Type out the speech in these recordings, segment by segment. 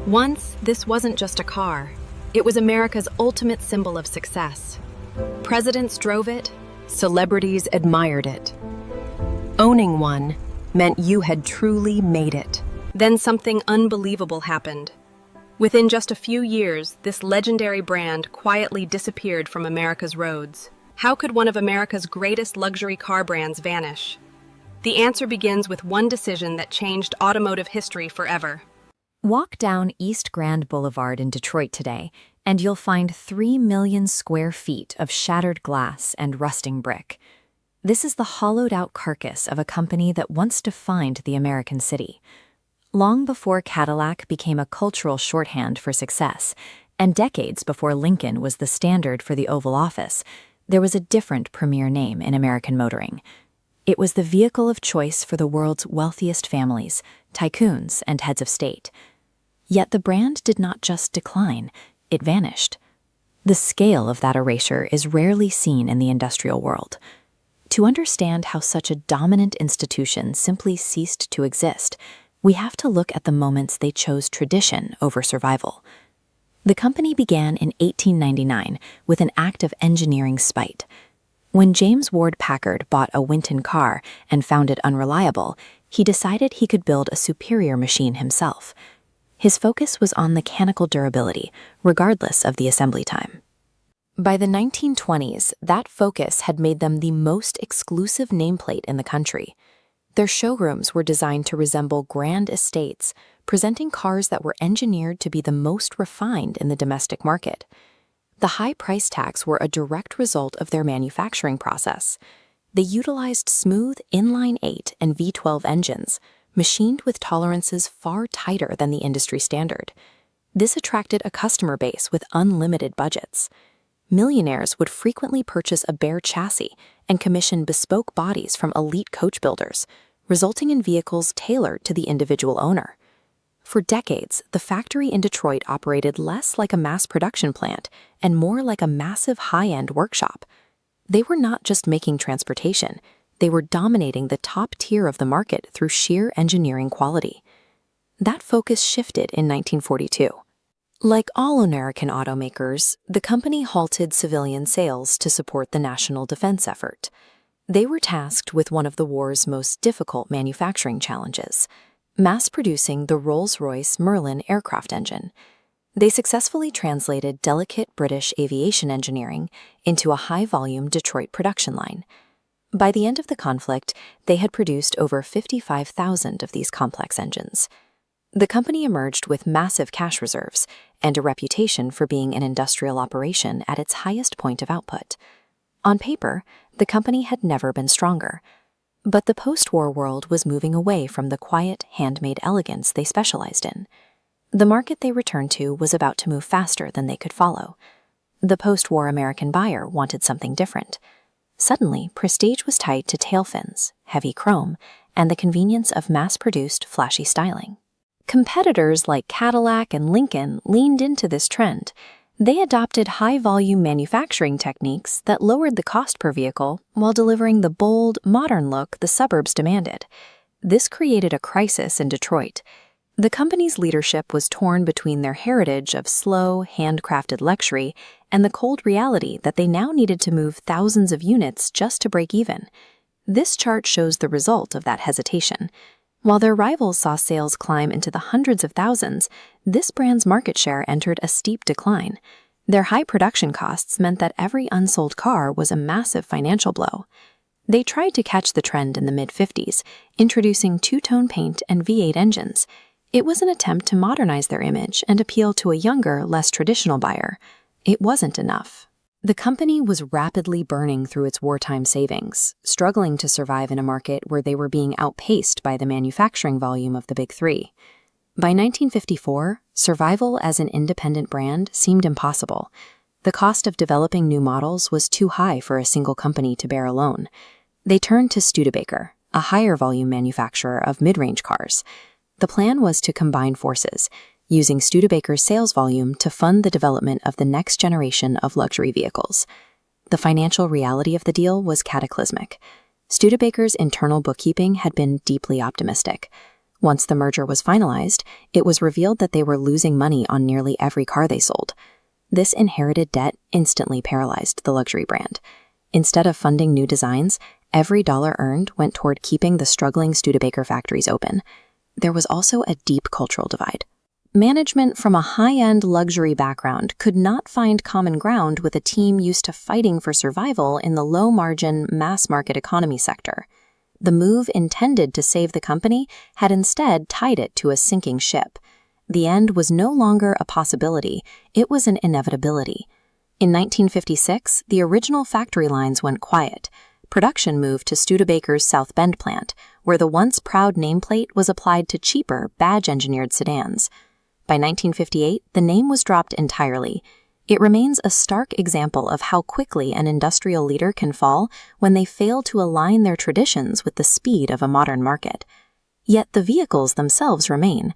Once, this wasn't just a car. It was America's ultimate symbol of success. Presidents drove it, celebrities admired it. Owning one meant you had truly made it. Then something unbelievable happened. Within just a few years, this legendary brand quietly disappeared from America's roads. How could one of America's greatest luxury car brands vanish? The answer begins with one decision that changed automotive history forever. Walk down East Grand Boulevard in Detroit today, and you'll find 3 million square feet of shattered glass and rusting brick. This is the hollowed-out carcass of a company that once defined the American city. Long before Cadillac became a cultural shorthand for success, and decades before Lincoln was the standard for the Oval Office, there was a different premier name in American motoring. It was the vehicle of choice for the world's wealthiest families, tycoons, and heads of state. Yet the brand did not just decline, it vanished. The scale of that erasure is rarely seen in the industrial world. To understand how such a dominant institution simply ceased to exist, we have to look at the moments they chose tradition over survival. The company began in 1899 with an act of engineering spite. When James Ward Packard bought a Winton car and found it unreliable, he decided he could build a superior machine himself. His focus was on mechanical durability, regardless of the assembly time. By the 1920s, that focus had made them the most exclusive nameplate in the country. Their showrooms were designed to resemble grand estates, presenting cars that were engineered to be the most refined in the domestic market. The high price tags were a direct result of their manufacturing process. They utilized smooth inline-8 and V12 engines, machined with tolerances far tighter than the industry standard. This attracted a customer base with unlimited budgets. Millionaires would frequently purchase a bare chassis and commission bespoke bodies from elite coach builders, resulting in vehicles tailored to the individual owner. For decades, the factory in Detroit operated less like a mass production plant and more like a massive high-end workshop. They were not just making transportation, they were dominating the top tier of the market through sheer engineering quality. That focus shifted in 1942. Like all American automakers, the company halted civilian sales to support the national defense effort. They were tasked with one of the war's most difficult manufacturing challenges, mass-producing the Rolls-Royce Merlin aircraft engine. They successfully translated delicate British aviation engineering into a high-volume Detroit production line. By the end of the conflict, they had produced over 55,000 of these complex engines. The company emerged with massive cash reserves and a reputation for being an industrial operation at its highest point of output. On paper, the company had never been stronger. But the post-war world was moving away from the quiet, handmade elegance they specialized in. The market they returned to was about to move faster than they could follow. The post-war American buyer wanted something different. Suddenly, prestige was tied to tail fins, heavy chrome, and the convenience of mass-produced, flashy styling. Competitors like Cadillac and Lincoln leaned into this trend. They adopted high-volume manufacturing techniques that lowered the cost per vehicle while delivering the bold, modern look the suburbs demanded. This created a crisis in Detroit. The company's leadership was torn between their heritage of slow, handcrafted luxury and the cold reality that they now needed to move thousands of units just to break even. This chart shows the result of that hesitation. While their rivals saw sales climb into the hundreds of thousands, this brand's market share entered a steep decline. Their high production costs meant that every unsold car was a massive financial blow. They tried to catch the trend in the mid-50s, introducing two-tone paint and V8 engines. It was an attempt to modernize their image and appeal to a younger, less traditional buyer. It wasn't enough. The company was rapidly burning through its wartime savings, struggling to survive in a market where they were being outpaced by the manufacturing volume of the Big Three. By 1954, survival as an independent brand seemed impossible. The cost of developing new models was too high for a single company to bear alone. They turned to Studebaker, a higher-volume manufacturer of mid-range cars. The plan was to combine forces, using Studebaker's sales volume to fund the development of the next generation of luxury vehicles. The financial reality of the deal was cataclysmic. Studebaker's internal bookkeeping had been deeply optimistic. Once the merger was finalized, it was revealed that they were losing money on nearly every car they sold. This inherited debt instantly paralyzed the luxury brand. Instead of funding new designs, every dollar earned went toward keeping the struggling Studebaker factories open. There was also a deep cultural divide. Management from a high-end luxury background could not find common ground with a team used to fighting for survival in the low-margin, mass-market economy sector. The move intended to save the company had instead tied it to a sinking ship. The end was no longer a possibility, it was an inevitability. In 1956, the original factory lines went quiet. Production moved to Studebaker's South Bend plant, where the once proud nameplate was applied to cheaper, badge-engineered sedans. By 1958, the name was dropped entirely. It remains a stark example of how quickly an industrial leader can fall when they fail to align their traditions with the speed of a modern market. Yet the vehicles themselves remain.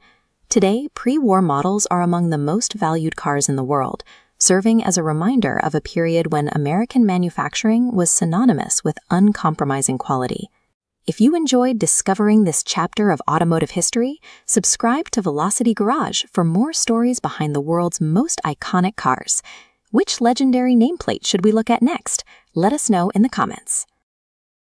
Today, pre-war models are among the most valued cars in the world, serving as a reminder of a period when American manufacturing was synonymous with uncompromising quality. If you enjoyed discovering this chapter of automotive history, subscribe to Velocity Garage for more stories behind the world's most iconic cars. Which legendary nameplate should we look at next? Let us know in the comments.